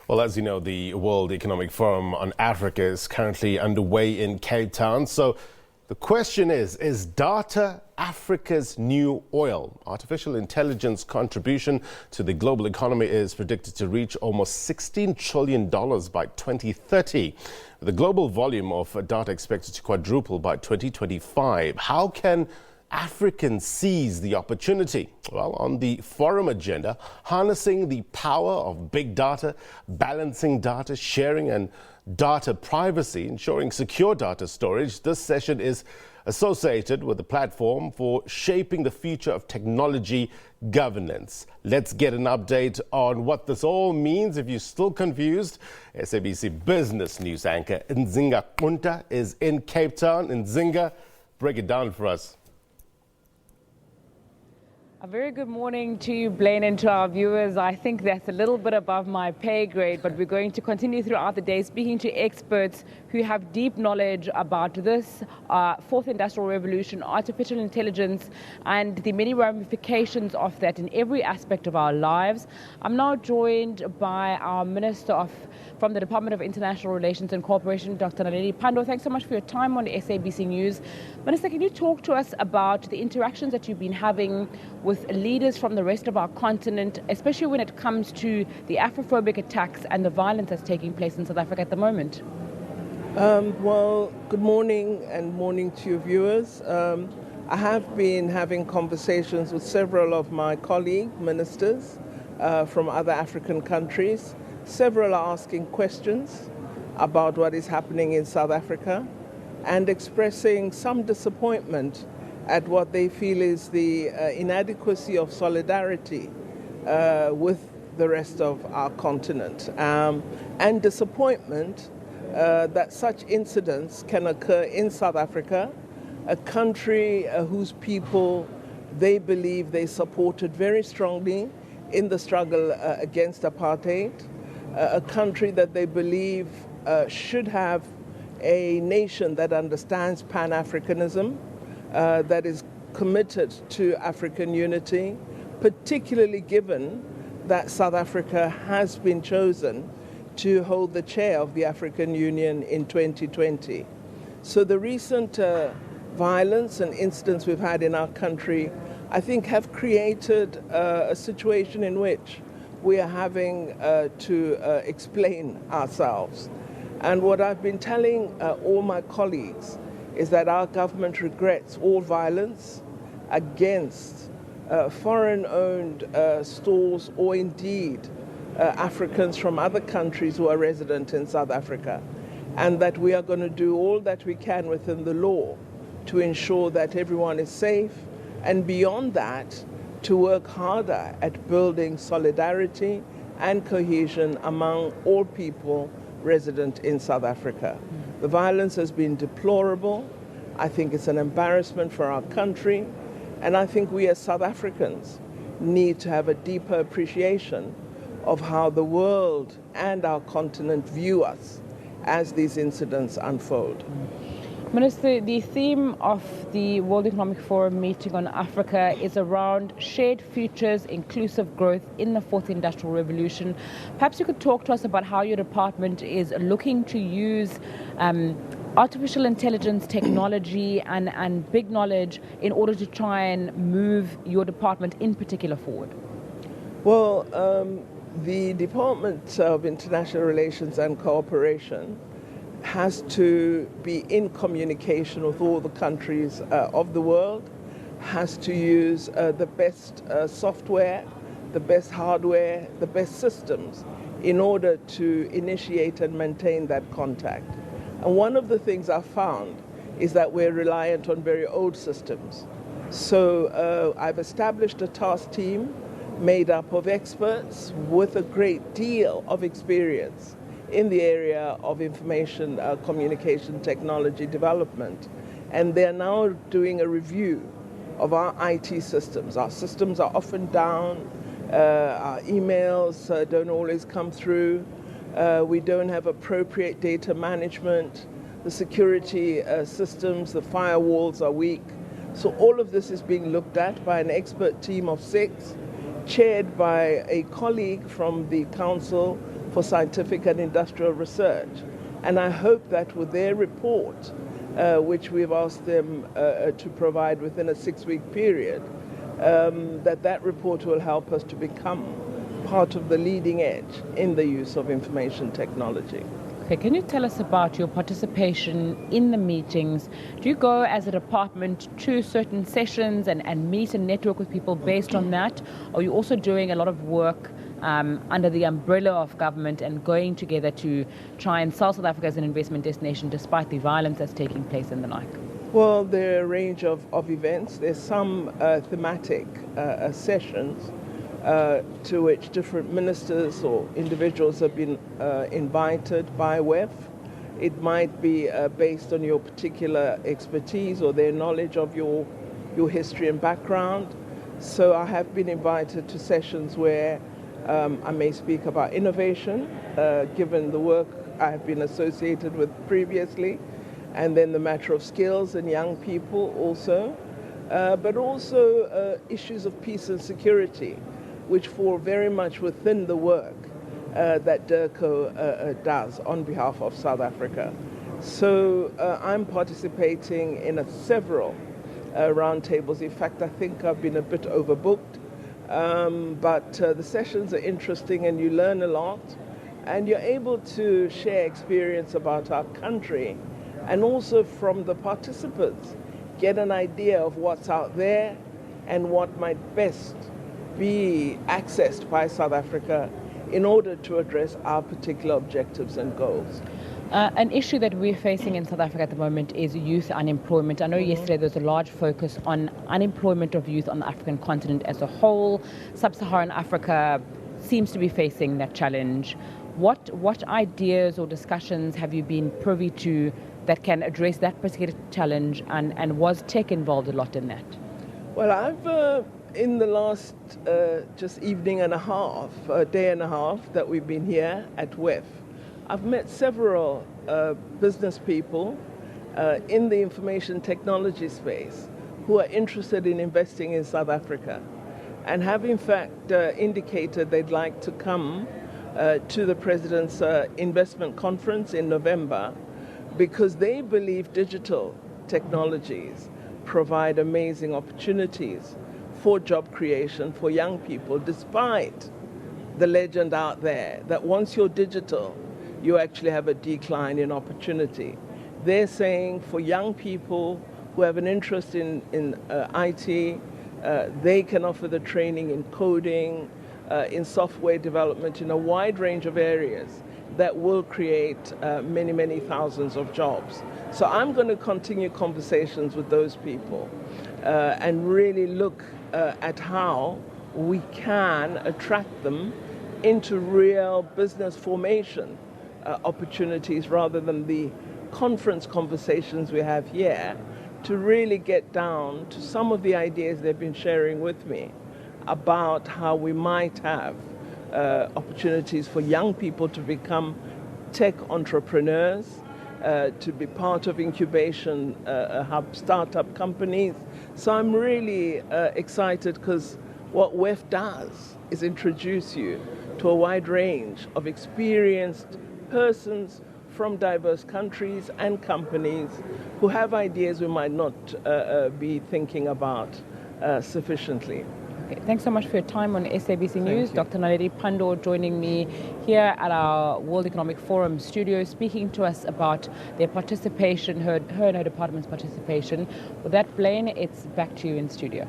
Well, as you know, the World Economic Forum on Africa is currently underway in Cape Town. So the question is data Africa's new oil? Artificial intelligence contribution to the global economy is predicted to reach almost $16 trillion by 2030. The global volume of data expected to quadruple by 2025. How can Africans seize the opportunity? Well, on the forum agenda, harnessing the power of big data, balancing data sharing and data privacy, ensuring secure data storage. This session is associated with the platform for shaping the future of technology governance. Let's get an update on what this all means. If you're still confused, SABC business news anchor Nzinga Qunta is in Cape Town. Nzinga, break it down for us. A very good morning to you, Blaine, and to our viewers. I think that's a little bit above my pay grade, but we're going to continue throughout the day speaking to experts who have deep knowledge about this fourth industrial revolution, artificial intelligence, and the many ramifications of that in every aspect of our lives. I'm now joined by our Minister from the Department of International Relations and Cooperation, Dr. Naledi Pandor. Thanks so much for your time on SABC News. Minister, can you talk to us about the interactions that you've been having with leaders from the rest of our continent, especially when it comes to the Afrophobic attacks and the violence that's taking place in South Africa at the moment? Well, good morning and morning to your viewers. I have been having conversations with several of my colleague ministers from other African countries. Several are asking questions about what is happening in South Africa and expressing some disappointment at what they feel is the inadequacy of solidarity with the rest of our continent, and disappointment that such incidents can occur in South Africa, a country whose people they believe they supported very strongly in the struggle against apartheid, a country that they believe should have a nation that understands Pan-Africanism, that is committed to African unity, particularly given that South Africa has been chosen to hold the chair of the African Union in 2020. So the recent violence and incidents we've had in our country, I think, have created a situation in which we are having to explain ourselves. And what I've been telling all my colleagues is that our government regrets all violence against foreign-owned stores or indeed Africans from other countries who are resident in South Africa, and that we are going to do all that we can within the law to ensure that everyone is safe, and beyond that, to work harder at building solidarity and cohesion among all people resident in South Africa. The violence has been deplorable. I think it's an embarrassment for our country, and I think we as South Africans need to have a deeper appreciation of how the world and our continent view us as these incidents unfold. Minister, the theme of the World Economic Forum meeting on Africa is around shared futures, inclusive growth in the fourth industrial revolution. Perhaps you could talk to us about how your department is looking to use artificial intelligence technology and big knowledge in order to try and move your department in particular forward. Well, the Department of International Relations and Cooperation has to be in communication with all the countries of the world, has to use the best software, the best hardware, the best systems in order to initiate and maintain that contact. And one of the things I've found is that we're reliant on very old systems. So I've established a task team made up of experts with a great deal of experience in the area of information communication technology development. And they're now doing a review of our IT systems. Our systems are often down, our emails don't always come through, we don't have appropriate data management, the security systems, the firewalls are weak. So all of this is being looked at by an expert team of 6, chaired by a colleague from the Council for scientific and industrial research. And I hope that with their report, which we've asked them to provide within a 6-week period, that report will help us to become part of the leading edge in the use of information technology. Okay, can you tell us about your participation in the meetings? Do you go as a department to certain sessions and meet and network with people based on that? Or are you also doing a lot of work under the umbrella of government and going together to try and sell South Africa as an investment destination despite the violence that's taking place and the like? Well, there are a range of events. There's some thematic sessions to which different ministers or individuals have been invited by WEF. It might be based on your particular expertise or their knowledge of your history and background. So I have been invited to sessions where I may speak about innovation, given the work I have been associated with previously, and then the matter of skills and young people also, but also issues of peace and security, which fall very much within the work that DIRCO does on behalf of South Africa. So I'm participating in several roundtables. In fact, I think I've been a bit overbooked, but the sessions are interesting and you learn a lot, and you're able to share experience about our country, and also from the participants get an idea of what's out there and what might best be accessed by South Africa in order to address our particular objectives and goals. An issue that we're facing in South Africa at the moment is youth unemployment. I know yesterday there was a large focus on unemployment of youth on the African continent as a whole. Sub-Saharan Africa seems to be facing that challenge. What ideas or discussions have you been privy to that can address that particular challenge, and was tech involved a lot in that? Well, I've in the last just evening and a half, day and a half that we've been here at WEF, I've met several business people in the information technology space who are interested in investing in South Africa, and have in fact indicated they'd like to come to the President's investment conference in November, because they believe digital technologies provide amazing opportunities for job creation for young people, despite the legend out there that once you're digital, you actually have a decline in opportunity. They're saying for young people who have an interest in IT, they can offer the training in coding, in software development, in a wide range of areas that will create many, many thousands of jobs. So I'm going to continue conversations with those people and really look at how we can attract them into real business formation opportunities, rather than the conference conversations we have here, to really get down to some of the ideas they've been sharing with me about how we might have opportunities for young people to become tech entrepreneurs, to be part of incubation hub startup companies. So I'm really excited, because what WEF does is introduce you to a wide range of experienced persons from diverse countries and companies who have ideas we might not be thinking about sufficiently. Okay, thanks so much for your time on SABC News. Dr. Naledi Pandor joining me here at our World Economic Forum studio, speaking to us about their participation, her and her department's participation. With that, Blaine, it's back to you in studio.